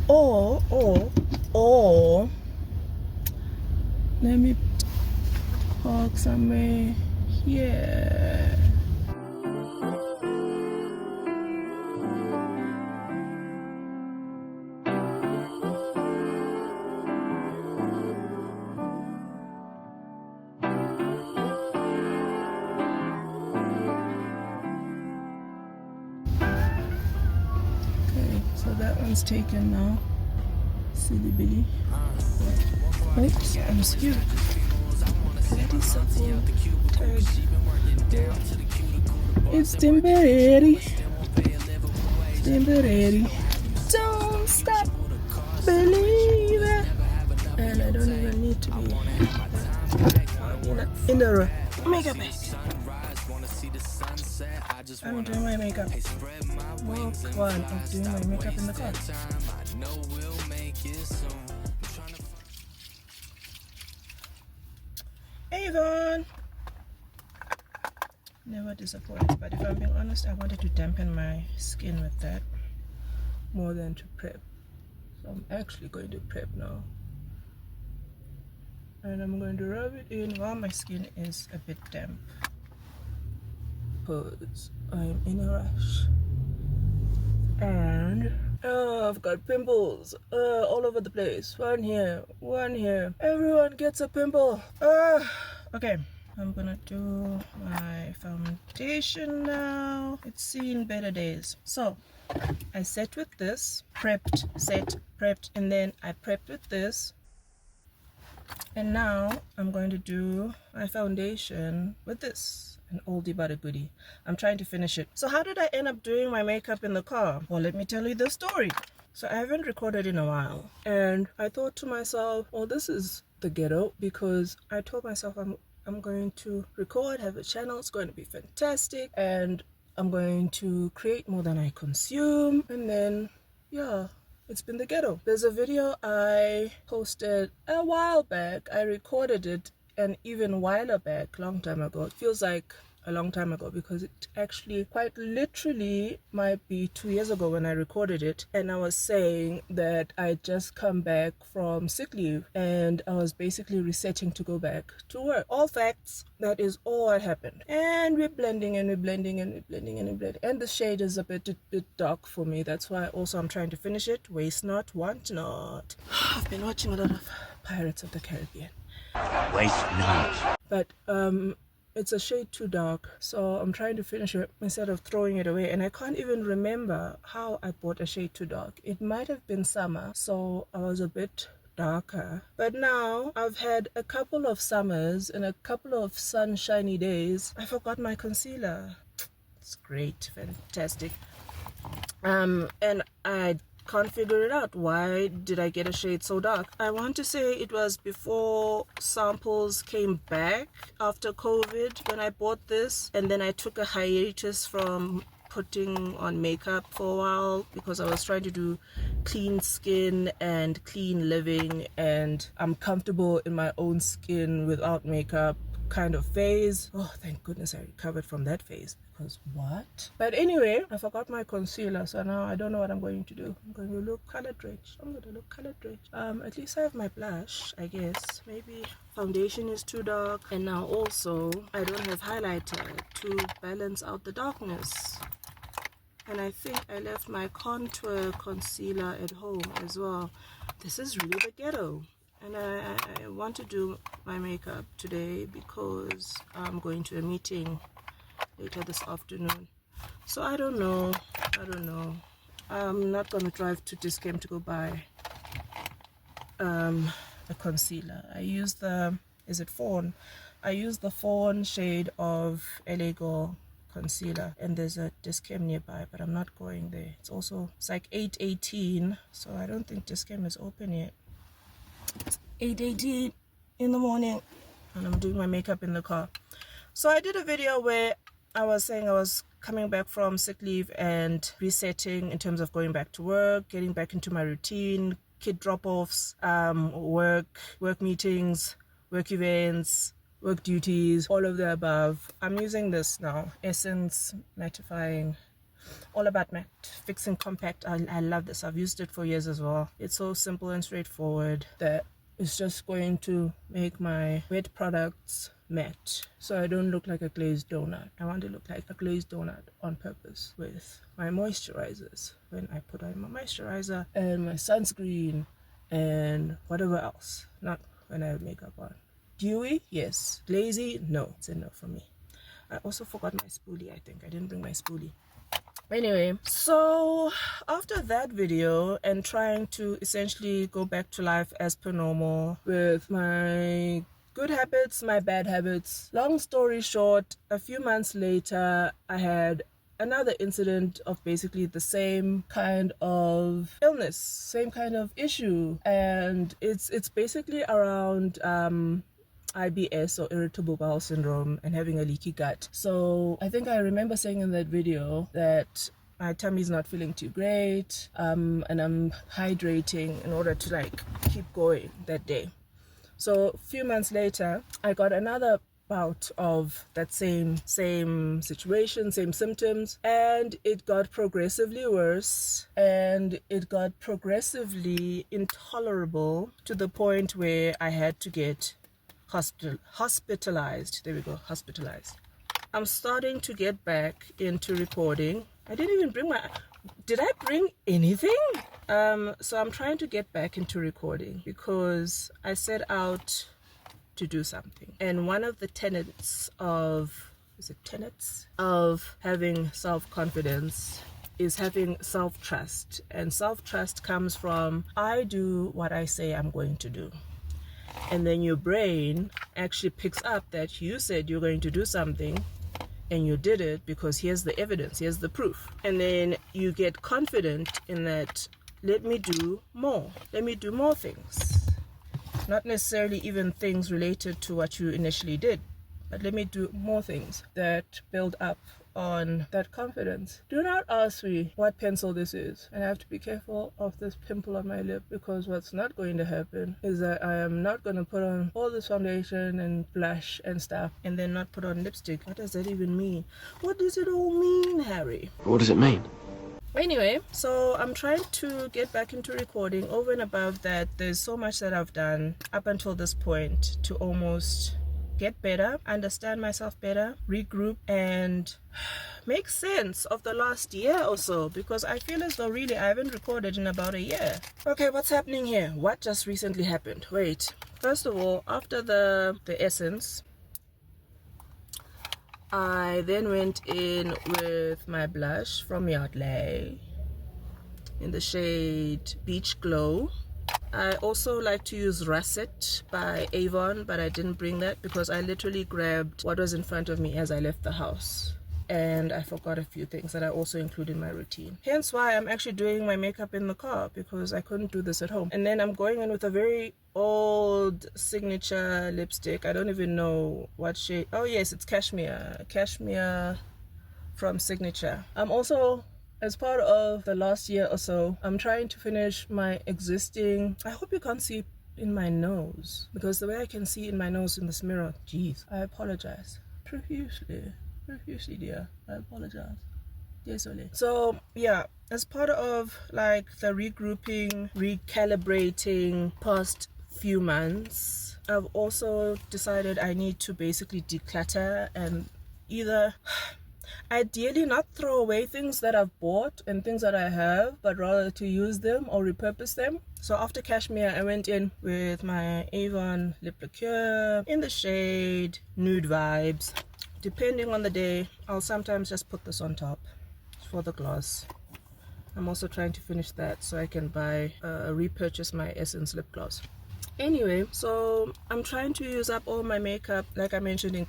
Or let me park somewhere here. Okay, so that one's taken now. Silly Billy. Oops, I'm scared. Bloody simple. Tired. It's temporary. Temporary. Don't stop believing. And I don't even need to be in the makeup bag. I'm doing my makeup. Walk one of doing my makeup in the car. Avon! Never disappoints, but if I'm being honest, I wanted to dampen my skin with that more than to prep. So I'm actually going to prep now. And I'm going to rub it in while my skin is a bit damp, because I'm in a rush. And I've got pimples all over the place. One here, one here. Everyone gets a pimple. Okay, I'm gonna do my foundation now. It's seen better days. So I set with this, prepped, set, prepped, and then I prepped with this. And now I'm going to do my foundation with this, an oldie but a goodie. I'm trying to finish it. So how did I end up doing my makeup in the car? Well, let me tell you the story. So I haven't recorded in a while, and I thought to myself, well, this is the ghetto, because I told myself I'm going to record, have a channel, it's going to be fantastic, and I'm going to create more than I consume. And then, yeah, it's been the ghetto. There's a video I posted a while back. I recorded it an even while back, long time ago. It feels like a long time ago, because it actually quite literally might be 2 years ago when I recorded it. And I was saying that I just come back from sick leave and I was basically resetting to go back to work. All facts. That is all that happened. And we're blending and we're blending and we're blending and we're blending. And the shade is a bit dark for me. That's why also I'm trying to finish it. Waste not, want not. I've been watching a lot of Pirates of the Caribbean. Waste not. But it's a shade too dark, so I'm trying to finish it instead of throwing it away. And I can't even remember how I bought a shade too dark. It might have been summer, so I was a bit darker. But now I've had a couple of summers and a couple of sunshiny days. I forgot my concealer. It's great, fantastic. And I can't figure it out. Why did I get a shade so dark? I want to say it was before samples came back after COVID when I bought this, and then I took a hiatus from putting on makeup for a while because I was trying to do clean skin and clean living, and I'm comfortable in my own skin without makeup kind of phase. Oh, thank goodness I recovered from that phase, because what? But anyway, I forgot my concealer, so now I don't know what I'm going to do. I'm going to look color drenched. At least I have my blush, I guess. Maybe foundation is too dark, and now also I don't have highlighter to balance out the darkness. And I think I left my contour concealer at home as well. This is really the ghetto. And I want to do my makeup today because I'm going to a meeting later this afternoon. So I don't know. I'm not going to drive to Discam to go buy a concealer. I use the, is it Fawn? I use the Fawn shade of LA Girl concealer, and there's a Discam nearby, but I'm not going there. It's like 8:18, so I don't think Discam is open yet. 8:18 in the morning, and I'm doing my makeup in the car. So I did a video where I was saying I was coming back from sick leave and resetting in terms of going back to work, getting back into my routine, kid drop-offs, work meetings, work events, work duties, all of the above. I'm using this now, Essence Mattifying All About Matte Fixing Compact. I love this. I've used it for years as well. It's so simple and straightforward that it's just going to make my wet products matte, so I don't look like a glazed donut. I want to look like a glazed donut on purpose with my moisturizers. When I put on my moisturizer and my sunscreen and whatever else, not when I have makeup on. Dewy? Yes. Glazy? No. It's a no for me. I also forgot my spoolie. I think I didn't bring my spoolie. Anyway, so after that video and trying to essentially go back to life as per normal with my good habits, my bad habits, long story short, a few months later I had another incident of basically the same kind of illness, same kind of issue, and it's basically around IBS, or irritable bowel syndrome, and having a leaky gut. So I think I remember saying in that video that my tummy's not feeling too great, and I'm hydrating in order to like keep going that day. So a few months later, I got another bout of that same situation, same symptoms, and it got progressively worse, and it got progressively intolerable to the point where I had to get hospitalized. There we go, hospitalized. I'm starting to get back into recording. I didn't even bring did I bring anything? So I'm trying to get back into recording because I set out to do something. And one of the tenets of having self-confidence is having self-trust. And self-trust comes from, I do what I say I'm going to do. And then your brain actually picks up that you said you're going to do something and you did it because here's the evidence, here's the proof. And then you get confident in that, let me do more things. Not necessarily even things related to what you initially did, but let me do more things that build up on that confidence. Do not ask me what pencil this is, and I have to be careful of this pimple on my lip, because what's not going to happen is that I am not going to put on all this foundation and blush and stuff and then not put on lipstick. What does that even mean? What does it all mean, Harry? What does it mean? Anyway, so I'm trying to get back into recording. Over and above that, there's so much that I've done up until this point to almost get better, understand myself better, regroup, and make sense of the last year or so, because I feel as though really I haven't recorded in about a year. Okay, what's happening here? What just recently happened? Wait, first of all, after the essence, I then went in with my blush from Yardley in the shade Beach Glow. I also like to use Russet by Avon, but I didn't bring that because I literally grabbed what was in front of me as I left the house, and I forgot a few things that I also include in my routine. Hence why I'm actually doing my makeup in the car, because I couldn't do this at home. And then I'm going in with a very old signature lipstick. I don't even know what shade. Oh yes, it's Cashmere from Signature. I'm also, as part of the last year or so, I'm trying to finish my existing, I hope you can't see in my nose, because the way I can see in my nose in this mirror, geez, I apologize profusely, dear. I apologize. Désolé. So yeah, as part of like the regrouping, recalibrating past few months, I've also decided I need to basically declutter and either ideally not throw away things that I've bought and things that I have, but rather to use them or repurpose them. So after Cashmere, I went in with my Avon lip lacquer in the shade Nude Vibes. Depending on the day, I'll sometimes just put this on top for the gloss. I'm also trying to finish that so I can repurchase my Essence lip gloss. Anyway, so I'm trying to use up all my makeup, like I mentioned,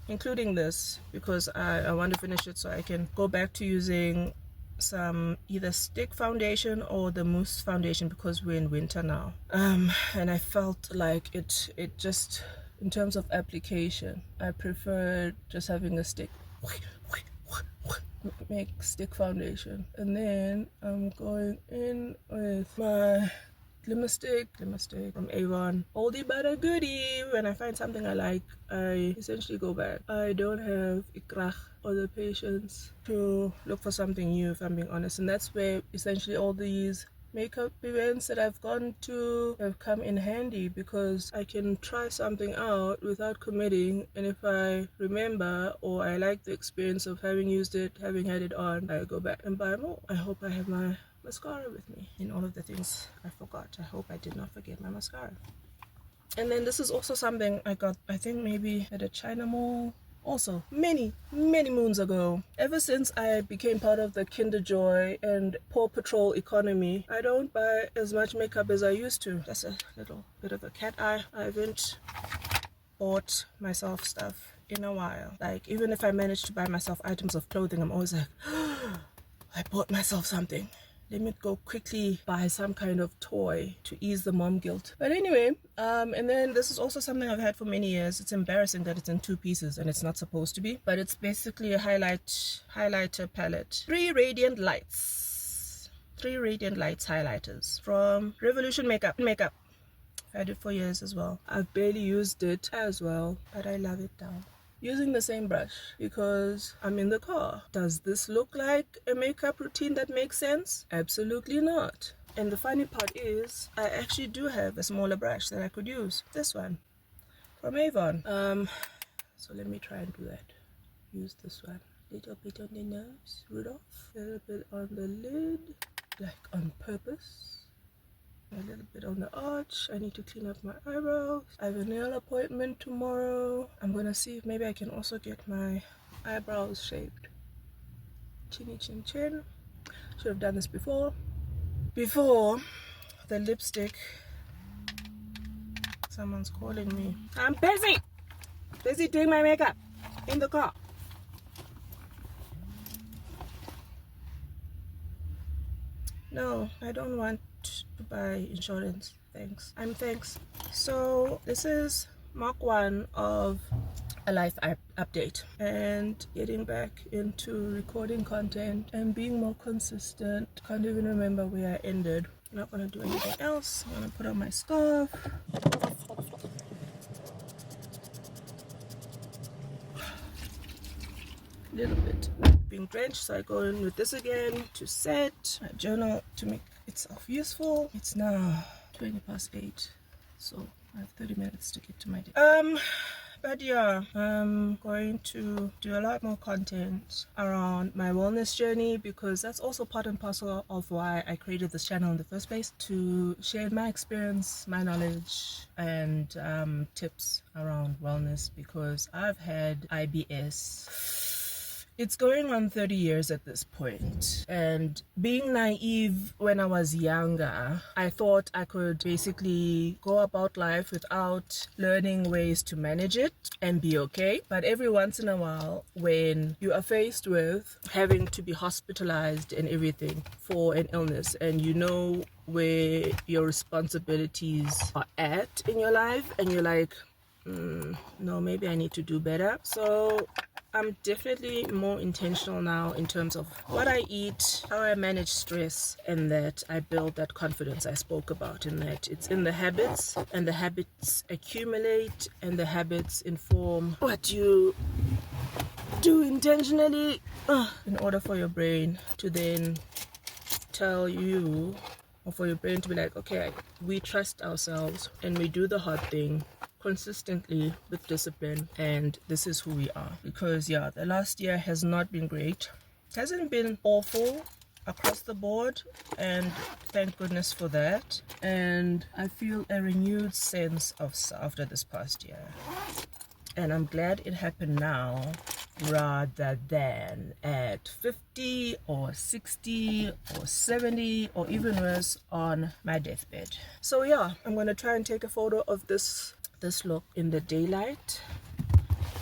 including this, because I want to finish it so I can go back to using some either stick foundation or the mousse foundation, because we're in winter now. And I felt like it just, in terms of application, I prefer just having a stick. Make stick foundation. And then I'm going in with my glimmer stick from Avon. Oldie but a goodie. When I find something I like, I essentially go back. I don't have ikrach or the patience to look for something new, if I'm being honest. And that's where essentially all these makeup events that I've gone to have come in handy, because I can try something out without committing, and if I remember or I like the experience of having used it, having had it on, I go back and buy more. I hope I have my mascara with me in all of the things I forgot. I hope I did not forget my mascara. And then this is also something I got, I think maybe at a China mall, also many moons ago. Ever since I became part of the Kinder Joy and Paw Patrol economy, I don't buy as much makeup as I used to. That's a little bit of a cat eye. I haven't bought myself stuff in a while. Like, even if I manage to buy myself items of clothing, I'm always like, I bought myself something. Let me go quickly buy some kind of toy to ease the mom guilt. But anyway, and then this is also something I've had for many years. It's embarrassing that it's in 2 pieces and it's not supposed to be, but it's basically a highlighter palette. 3 radiant lights highlighters from Revolution Makeup. I've had it for years as well. I've barely used it as well, but I love it now. Using the same brush because I'm in the car. Does this look like a makeup routine that makes sense? Absolutely not. And the funny part is, I actually do have a smaller brush that I could use. This one from Avon. So let me try and do that. Use this one. Little bit on the nose, Rudolph. A little bit on the lid, like on purpose. A little bit on the arch. I need to clean up my eyebrows. I have a nail appointment tomorrow. I'm gonna see if maybe I can also get my eyebrows shaped. Chinny chin chin. Should have done this before the lipstick. Someone's calling me. I'm busy doing my makeup in the car. No, I don't want to buy insurance. Thanks. So this is Mark 1 of a life update, and getting back into recording content and being more consistent. Can't even remember where I ended. I'm not gonna do anything else. I'm gonna put on my scarf. Little bit being drenched, so I go in with this again to set my journal to make itself useful. It's now 8:20, so I have 30 minutes to get to my day. But yeah, I'm going to do a lot more content around my wellness journey, because that's also part and parcel of why I created this channel in the first place, to share my experience, my knowledge, and tips around wellness, because I've had IBS. It's going on 30 years at this point, and being naive when I was younger, I thought I could basically go about life without learning ways to manage it and be okay. But every once in a while, when you are faced with having to be hospitalized and everything for an illness, and you know where your responsibilities are at in your life, and you're like, no, maybe I need to do better. So I'm definitely more intentional now in terms of what I eat, how I manage stress, and that I build that confidence I spoke about, and that it's in the habits, and the habits accumulate, and the habits inform what you do intentionally in order for your brain to then tell you, or for your brain to be like, okay, we trust ourselves and we do the hard thing consistently with discipline, and this is who we are. Because yeah, the last year has not been great. It hasn't been awful across the board, and thank goodness for that. And I feel a renewed sense of after this past year, and I'm glad it happened now rather than at 50 or 60 or 70 or even worse on my deathbed. So yeah, I'm gonna try and take a photo of this look in the daylight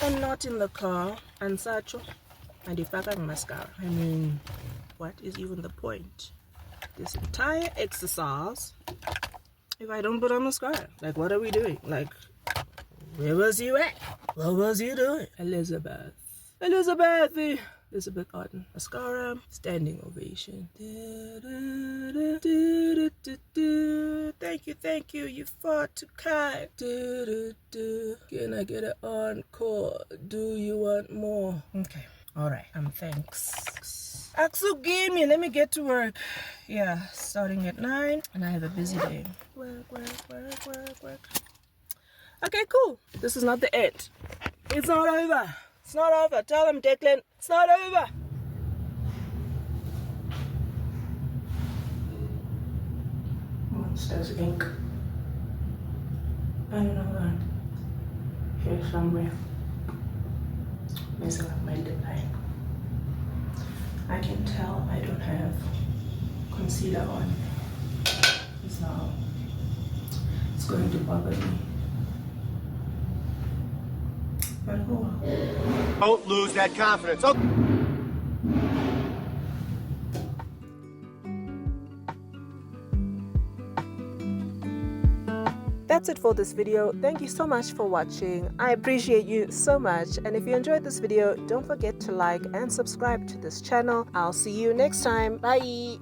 and not in the car, and such, and if I can mascara. I mean, what is even the point? This entire exercise if I don't put on mascara? Like, what are we doing? Like, where was you at? What was you doing? Elizabeth, Elizabeth Arden. Mascara, standing ovation. Thank you, you far too kind. Can I get an encore? Do you want more? Okay, all right, thanks. Aksu, give me, let me get to work. Yeah, starting at 9, and I have a busy day. Work. Okay, cool. This is not the end. It's not over. It's not over. Tell him, Declan, it's not over. Monsters Inc. I don't know that. Here somewhere. Messing up my lip line. I can tell I don't have concealer on. So it's going to bother me. But oh well. Don't lose that confidence. Oh. That's it for this video. Thank you so much for watching. I appreciate you so much. And if you enjoyed this video, don't forget to like and subscribe to this channel. I'll see you next time. Bye.